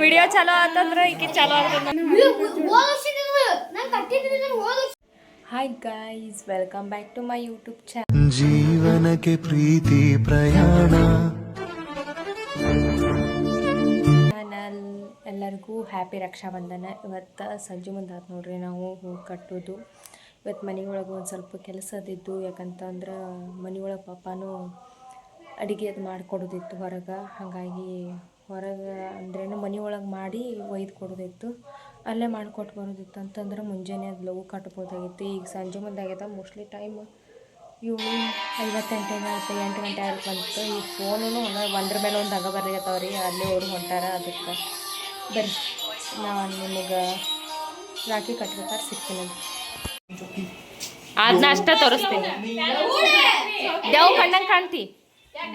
Video ಚಲೋ ಆತಂದ್ರೆ ಈಕೆ ಚಲೋ ಆತಂದ್ರೆ hi guys welcome back to my YouTube channel. ಜೀವನಕ್ಕೆ ಪ್ರೀತಿ ಪ್ರಯಾಣ. ಎಲ್ಲರಿಗೂ ಹ್ಯಾಪಿ ರಕ್ಷಾಬಂಧನ. ಇವತ್ತು ಸಂಜೆ ಮುಂದೆ ಆತು ನೋಡ್ರಿ ನಾವು ಹೂ ಕಟ್ಟೋದು. ಇವತ್ತು ಮನೆ ಒಳಗೆ ಒಂದು ಸ್ವಲ್ಪ ಕೆಲಸ ಅದಿದ್ದು, ಯಾಕಂತಂದ್ರೆ ಮನೆ ಒಳಗೆ ಪಾಪನೂ ಅಡುಗೆ ಅದು ಮಾಡಿಕೊಡೋದಿತ್ತು ಹೊರಗೆ. ಹಾಗಾಗಿ ಹೊರಗೆ ಅಂದ್ರೇನು ಮನೆ ಒಳಗೆ ಮಾಡಿ ಒಯ್ದು ಕೊಡೋದಿತ್ತು, ಅಲ್ಲೇ ಮಾಡಿಕೊಟ್ಟು ಬರೋದಿತ್ತು. ಅಂತಂದ್ರೆ ಮುಂಜಾನೆ ಅದು ಲಘು ಕಟ್ಬೋದಾಗಿತ್ತು. ಈಗ ಸಂಜೆ ಮುಂದೆ ಆಗ್ಯದ, ಮೋಸ್ಟ್ಲಿ ಟೈಮ್ 7:58 ಆಯ್ತು, 8 ಗಂಟೆ ಆಗಿ ಬಂತು. ಈ ಫೋನು ಒಂದ್ರ ಮೇಲೆ ಒಂದು ಹಗ ಬರ್ಲಿಕತ್ತವ್ರಿ, ಅಲ್ಲಿ ಅವರು ಹೊಂಟಾರ. ಅದಕ್ಕೆ ಬರ್ರಿ ನಾನು ನಿಮಗೆ ರಾಖಿ ಕಟ್ಬೇಕಾದ್ರೆ ಸಿಗ್ತೀನಿ. ಅದನ್ನ ಅಷ್ಟ ತೋರಿಸ್ತೀನಿ. ದೇವ್ ಕಣ್ಣಂಗೆ ಕಾಣ್ತಿ,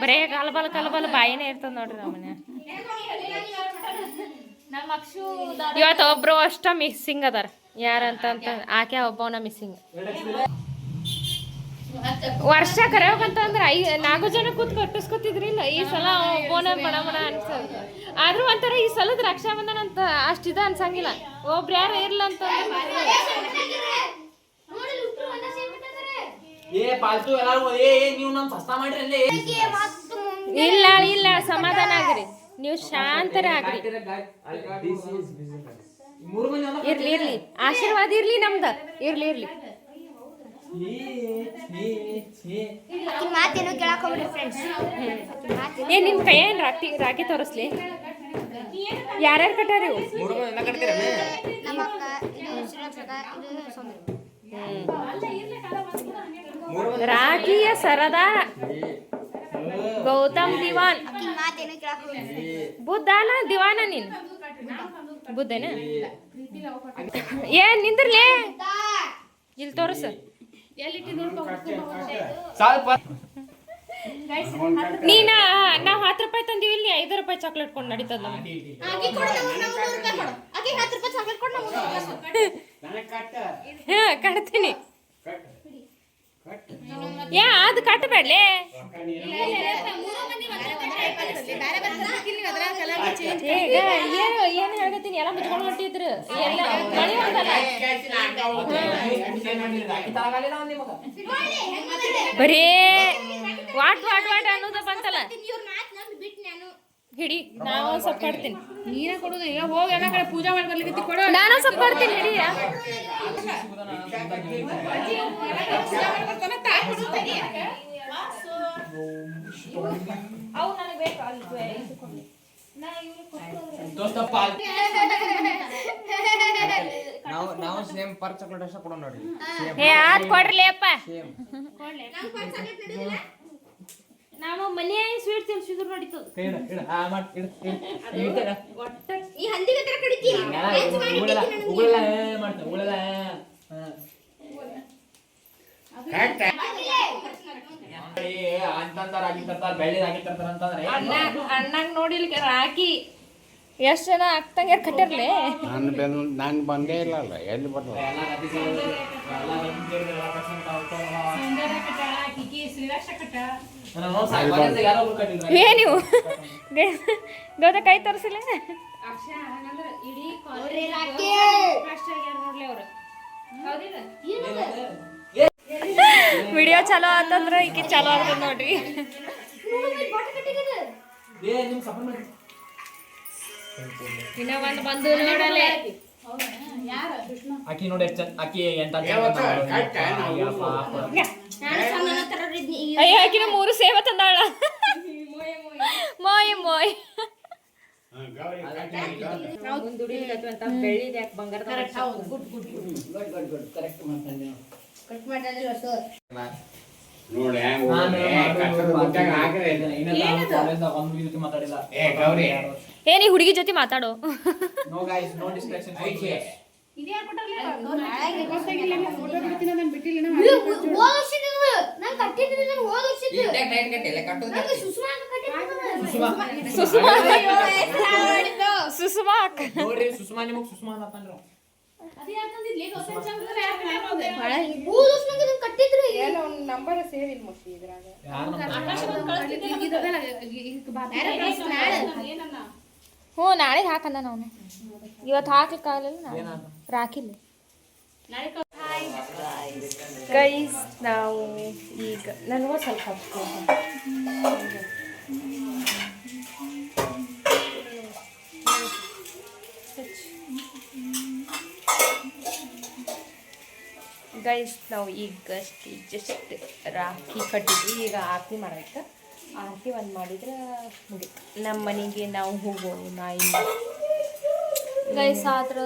ಬರೇ ಕಲಬಲ ಬಾಯಿನೇ ಇರ್ತದೆ ನೋಡ್ರಿ ನಮ್ಮ ಮನೆ. ಇವತ್ತು ಒಬ್ರು ಅಷ್ಟ ಮಿಸ್ಸಿಂಗ್ ಅದಾರ. ಯಾರಂತ ಆಕೆ ಒಬ್ಬವನ ಮಿಸ್ಸಿಂಗ್. ವರ್ಷ ಕರೆಯೋಕಂತಂದ್ರೆ 4 ಜನ ಕೂತ್ ಕಟ್ಟಿಸ್ಕೊತಿದ್ರಿಲ್ಲ. ಈ ಸಲ ಒಬ್ಬನ ಬಣ ಅನ್ಸೋದು. ಆದ್ರೂ ಒಂಥರ ಈ ಸಲದ ರಕ್ಷಾಬಂಧನ ಅಂತ ಅಷ್ಟಿದ ಅನ್ಸಂಗಿಲ್ಲ. ಒಬ್ರು ಯಾರು ಇರ್ಲ ಅಂತ ಇಲ್ಲ ಇಲ್ಲ, ಸಮಾಧಾನ ಆಗ್ರಿ, ನೀವು ಶಾಂತರ ಆಗ್ರಿ. ಇರ್ಲಿ ಇರ್ಲಿ, ಆಶೀರ್ವಾದ ಇರ್ಲಿ ನಮ್ದ, ಇರ್ಲಿ ಇರ್ಲಿ. ಏ ನಿಮ್ ಕೈ ಏನ್ ರಾಖಿ ತೋರಿಸ್ಲಿ? ಯಾರ್ಯಾರು ಕಟ್ಟಾರ? ರಾಖಿಯ ಸರದಾರ ಗೌತಮ್ ದಿವಾನ್. ಬುದ್ಧಾನ ದಿವಾನ ನೀನ್? ಬುದ್ಧನ ಏನ್ ನಿಂದ್ರಲೇ, ಇಲ್ಲಿ ತೋರಿಸ. ನೀನ ನಾವ್ 10 ರೂಪಾಯಿ ತಂದಿವಿ, ಇಲ್ಲಿ 5 ರೂಪಾಯಿ ಚಾಕ್ಲೇಟ್ ಕೊಂಡು ನಡೀತದ. ಕಟ್ತೀನಿ. ಯಾ ಅದು ಕಟ್ಟಬೇಡ್ಲೆ. ಏನ್ ಹೇಳ್ತೀನಿ, ಎಲ್ಲ ಮುಚ್ಕೊಂಡು ಹೊಟ್ಟಿದ್ರು. ಬರೇ ವಾಟ್ ವಾಟ್ ವಾಟ್ ಅನ್ನೋದ ಬಂತಲ್ಲ. ಹಿಡಿ, ನಾನು ಸ್ವಲ್ಪ ಕಟ್ತೀನಿ. ನೀನೇ ಕೊಡೋದು ಈಗ, ಹೋಗಿ ಎಲ್ಲ ಕಡೆ ಪೂಜಾ ಮಾಡಿ ಬರ್ಲಿಕ್ಕೆ ಕೊಡು. ನಾನು ಸ್ವಲ್ಪ ಕಟ್ತೀನಿ, ಹಿಡಿ. ಅವು ನನಗೆ ಬೇಕು. ನಾವು ಸೇಮ್ ಪರ್ ಚಾಕ್ಲೇಟ್ ಅಷ್ಟ ಕೊಡೋಣ ನೋಡಿ. ಏ ಆತ್ ಕೊಡ್ರಲಿ ಅಪ್ಪ. ನಾನು ಮನೆ ಸ್ವೀಟ್ ತಿನ್ಸಿದ್ರು ನಡೀತದ. ಈ ಹಂದಿಗೆ ತರ ಕಡಿತೀನಿ ಅಣ್ಣಂಗ್ ನೋಡಿಲ್ ರಾಕಿ. ಎಷ್ಟು ಜನ ಆಗ್ತಂಗ ಕಟ್ಟಿರ್ಲಿ. ನಾನು ಬಂದೇ ಇಲ್ಲ, ಎಲ್ಲಿ ಬರ್ತದೆ? ಏ ನೀವು ಗೌತ ಕೈ ತೋರಿಸಿಲ್ಲ. ವಿಡಿಯೋ ಚಲೋ ಆತಂದ್ರೆ ಈಕೆ ಚಲೋ ಆಗ್ತದ ನೋಡ್ರಿ. ಇನ್ನ ಒಂದು ಬಂದು ನೋಡಲೆ. ಅಕ್ಕಿ ನೋಡಿ ಅಕ್ಕಿ ಎಂತ ಅಯ್ಯ, ಆಕಿನ 3 ಸೇವೆ ತಂದಾಳ. ಮೋಯ್ ಮೋಯ್ ಬೆಳ್ಳಿದ ಯಾಕೆ ಬಂಗಾರ ಏನಿ ಹುಡುಗಿ ಜೊತೆ ಮಾತಾಡೋ. ಸುಷ್ಮಾ ನೋಡ್ರಿ, ಸುಷ್ಮಾ ನಿಮಗ್ ಸುಷ್ಮಾ ಅಂತಂದ್ರು. ನಂಬರ್ ಸೇವ್ ಇಲ್ಲ ಮೋಸ್ಟ್ಲಿ ಇದ್ರಾಗ. ಹ್ಞೂ ನಾಳೆಗೆ ಹಾಕಂದ ನಾವು ಇವತ್ತು ಹಾಕ್ಲಿಕ್ಕಾಗಲಿಲ್ಲ ನಾನು ರಾಕಿಲ್ಲ. ಗೈಸ್ ನಾವು ಈಗ ನನಗೂ ಸ್ವಲ್ಪ ಹಚ್ಕೊಂಡು ಗೈಸ್ ನಾವು ಈಗ ಜಸ್ಟ್ ರಾಖಿ ಕಟ್ಟಿದ್ವಿ. ಈಗ ಆರತಿ ಮಾಡ್ಬೇಕು. ಆರತಿ ಒಂದು ಮಾಡಿದ್ರೆ ಮುಗೀತು. ನಮ್ಮ ಮನೆಗೆ ನಾವು ಹೋಗೋಣ. ಇನ್ನು ಗೈಸ್ ಆದ್ರ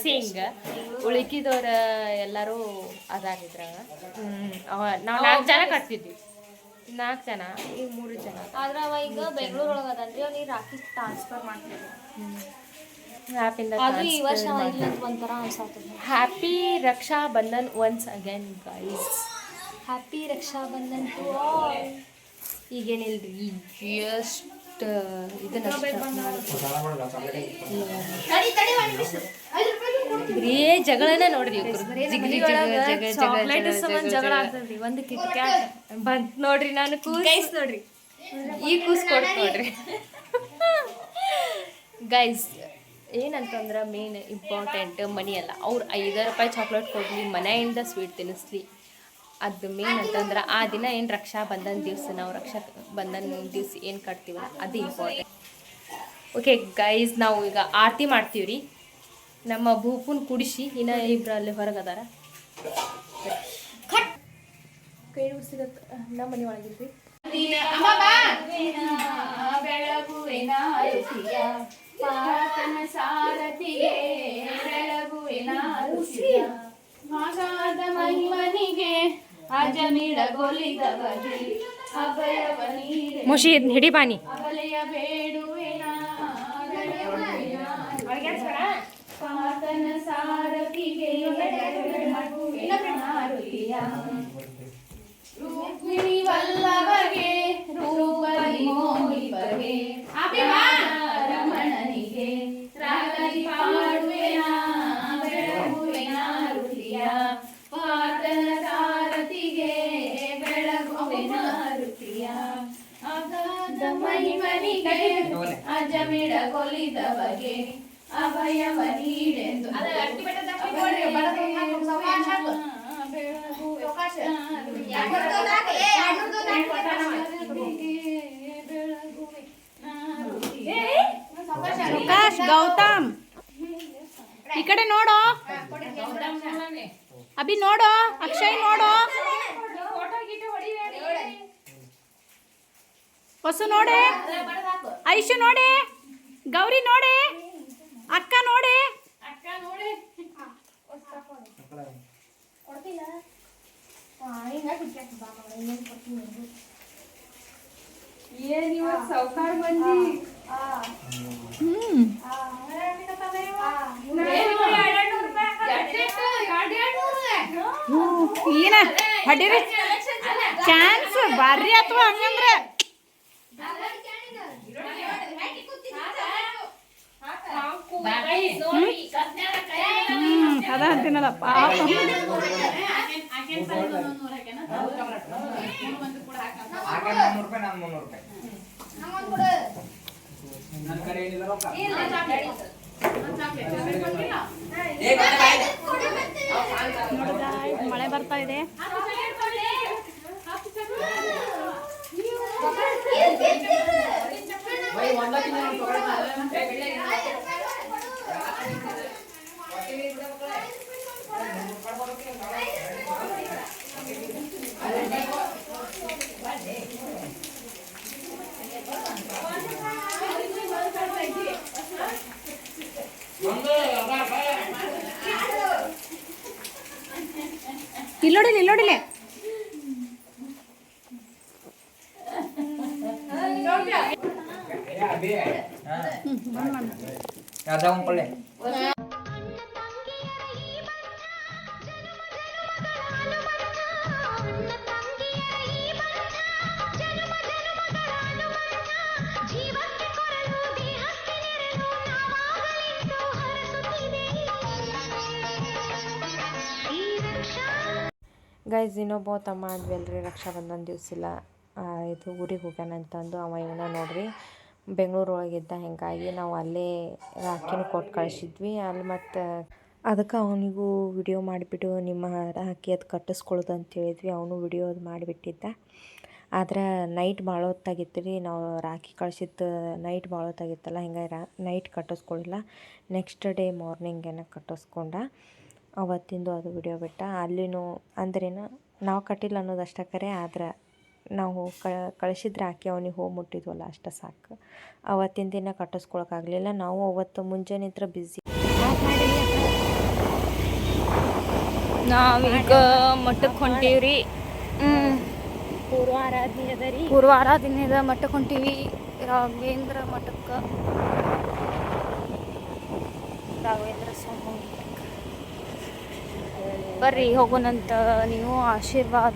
ಸಿಂಗ್ ಉಳಿಕಿದವ್ರ ಎಲ್ಲರೂ ಅದಾರಿದ್ರಾಗ. ನಾವು 4 ಜನ ಕಟ್ತಿದ್ವಿ. 4 ಜನ, ಈಗ 3 ಜನ. ಆದ್ರೆ ಅವ ಈಗ ಬೆಂಗಳೂರೊಳಗೆ ಅದನ್ರಿ ಅವ್ನಿಗೆ ರಾಖಿ ಟ್ರಾನ್ಸ್ಫರ್ ಮಾಡ್ತಾರೆ. ಅದು ಈ ವರ್ಷ ಇಲ್ಲ ಅಂತ ಒಂಥರ ಅನ್ಸಾತದ. Happy Raksha Bandhan once again guys. Happy Raksha Bandhan to all. ಈಗೇನಿಲ್ರಿ ಜಸ್ಟ್ ಇದನ್ನ ಬರೀ ಜಗಳನ ನೋಡ್ರಿ. ಜಗಳ ಆಗ್ತದ್ರಿ. ಒಂದು ಕಿಟ್ ಕ್ಯಾಟ್ ಬಂತ್ ನೋಡ್ರಿ. ನಾನು ಗೈಸ್ ನೋಡ್ರಿ, ಈ ಕೂಸ್ ಕೊಡ್ತು ನೋಡ್ರಿ ಗೈಸ್. ಏನಂತಂದ್ರೆ ಮೇನ್ ಇಂಪಾರ್ಟೆಂಟ್ ಮನಿ ಅಲ್ಲ. ಅವ್ರು 5 ರೂಪಾಯಿ ಚಾಕ್ಲೇಟ್ ಕೊಡಲಿ, ಮನೆಯಿಂದ ಸ್ವೀಟ್ ತಿನ್ನಿಸ್ಲಿ, ಅದು ಮೇನ್ ಅಂತಂದ್ರೆ ಆ ದಿನ ಏನು ರಕ್ಷಾ ಬಂಧನ್ ದಿವಸ ನಾವು ರಕ್ಷಾ ಬಂಧನ್ ದಿವಸ ಏನು ಕಟ್ತೀವಲ್ಲ ಅದು ಇಂಪಾರ್ಟೆಂಟ್. ಓಕೆ ಗೈಸ್, ನಾವು ಈಗ ಆರತಿ ಮಾಡ್ತೀವಿ ರೀ. ನಮ್ಮ ಭೂಪುನ್ ಕುಡಿಸಿ ಇನ್ನು 2 ಅಲ್ಲಿ ಹೊರಗದಾರ. ಕೈ ಉಡ್ಸಿದ ನಮ್ಮ ಮನೆ ಒಳಗಿದ್ರಿ. ಸಾರಥಿಗೆ ಬೆಳಗುವಿನ ಮಗಾದ ಮಹಿಮನಿಗೆ ಅಜಮಿಳಗೊಲಿದವಗೆ ಅಭಯವ ನೀಡೆ ಮುಷಿ ಹಿಡಿ ಬಾನಿ ಅಬಲೆಯ ಬೇಡುವಿನ ಪಾತನ ಸಾರಥಿಗೆ ರುಕ್ಮಿಣಿ ವಲ್ಲಭಗೆ ರೂಪದಿ ಮೋಹಿಪಗೆ ರಮಣನಿಗೆ ರಾಗದಿ ಪಾಡುವೆನ ಬೆಳಗುವೆನ ರುಚಿಯ ಪಾತನ ಸಾರಥಿಗೆ ಬೆಳಗುವೆನ ರುಚಿಯ ಅಗಾಧ ಮಹಿಮನಿಗೆ ಅಜಮಿಳಗೊಲಿದವಗೆ ಅಭಯವ ನೀಡೆಂದು ಸುಕಾಶ್ ಗೌತಮ್ ಈ ಕಡೆ ನೋಡೋ, ಅಭಿ ನೋಡೋ, ಅಕ್ಷಯ್ ನೋಡೋ, ಹೊಸು ನೋಡೆ, ಐಶು ನೋಡೆ, ಗೌರಿ ನೋಡೆ, ಅಕ್ಕ ನೋಡೆ. ಸೌಕಾರ ಬಂದಿ ಏನ ಹೊಡಿರಿ ಚಾನ್ಸ್ ಬಾರಿ ಅಥವಾ ಹಂಗಂದ್ರೆ ಅದ ಅಂತೀನಲ್ಲ ಪಾಪ. ಮಳೆ ಬರ್ತಾ ಇದೆ. ಇಲ್ಲೋಡಿಲೆ ಗೈಸ್, ಇನ್ನೊಬ್ಬ ತಮ್ಮ ಅಂದ್ವಲ್ರಿ ರಕ್ಷಾ ಬಂಧನ್ ದಿವಸ ಇಲ್ಲ ಇದು ಊರಿಗೆ ಹೋಗ್ಯಾನ ಅಂತಂದು ಅವ ಇವನ ನೋಡ್ರಿ ಬೆಂಗಳೂರೊಳಗಿದ್ದ, ಹೀಗಾಗಿ ನಾವು ಅಲ್ಲೇ ರಾಖಿನೂ ಕೊಟ್ಟು ಕಳಿಸಿದ್ವಿ. ಅಲ್ಲಿ ಮತ್ತು ಅದಕ್ಕೆ ಅವನಿಗೂ ವಿಡಿಯೋ ಮಾಡಿಬಿಟ್ಟು ನಿಮ್ಮ ರಾಖಿ ಅದು ಕಟ್ಟಿಸ್ಕೊಳ್ಳೋದು ಅಂತ ಹೇಳಿದ್ವಿ. ಅವನು ವಿಡಿಯೋ ಅದು ಮಾಡಿಬಿಟ್ಟಿದ್ದ. ಆದ್ರೆ ನೈಟ್ ಭಾಳ ಹೊತ್ತಾಗಿತ್ತು ರೀ, ನಾವು ರಾಖಿ ಕಳಿಸಿದ್ದು ನೈಟ್ ಭಾಳ ಹೊತ್ತಾಗಿತ್ತಲ್ಲ, ಹಿಂಗಾಗಿ ನೈಟ್ ಕಟ್ಟಿಸ್ಕೊಳ್ಳಿಲ್ಲ. ನೆಕ್ಸ್ಟ್ ಡೇ ಮಾರ್ನಿಂಗೇನ ಕಟ್ಟಿಸ್ಕೊಂಡ. ಅವತ್ತಿಂದು ಅದು ವಿಡಿಯೋ ಬಿಟ್ಟ. ಅಲ್ಲಿನೂ ಅಂದ್ರೇನು ನಾವು ಕಟ್ಟಿಲ್ಲ ಅನ್ನೋದು ಅಷ್ಟೇ ಕರೆ, ಆದ್ರೆ ನಾವು ಕಳಿಸಿದ್ರೆ ರಾಖಿ ಅವನಿಗೆ ಹೋಗಿ ಮುಟ್ಟಿದ್ವಲ್ಲ ಅಷ್ಟು ಸಾಕು. ಅವತ್ತಿನ ದಿನ ಕಟ್ಟಿಸ್ಕೊಳಕ್ಕಾಗಲಿಲ್ಲ. ನಾವು ಅವತ್ತು ಮುಂಜಾನೆ ಇದ್ರೆ ಬ್ಯುಸಿ. ನಾವೀಗ ಮಠಕ್ಕೆ ಹೊಂಟೀವ್ರಿ. ಪೂರ್ವ ಆರಾಧನೆ ಅದ ರೀ. ಪೂರ್ವ ಆರಾಧನೆದ ಮಠಕ್ಕೆ ಹೊಂಟೀವಿ, ರಾಘವೇಂದ್ರ ಮಠಕ್ಕೆ. ರಾಘವೇಂದ್ರ ಸ್ವಾಮಿ ಬರ್ರಿ ಹೋಗೋಣಂತ. ನೀವು ಆಶೀರ್ವಾದ.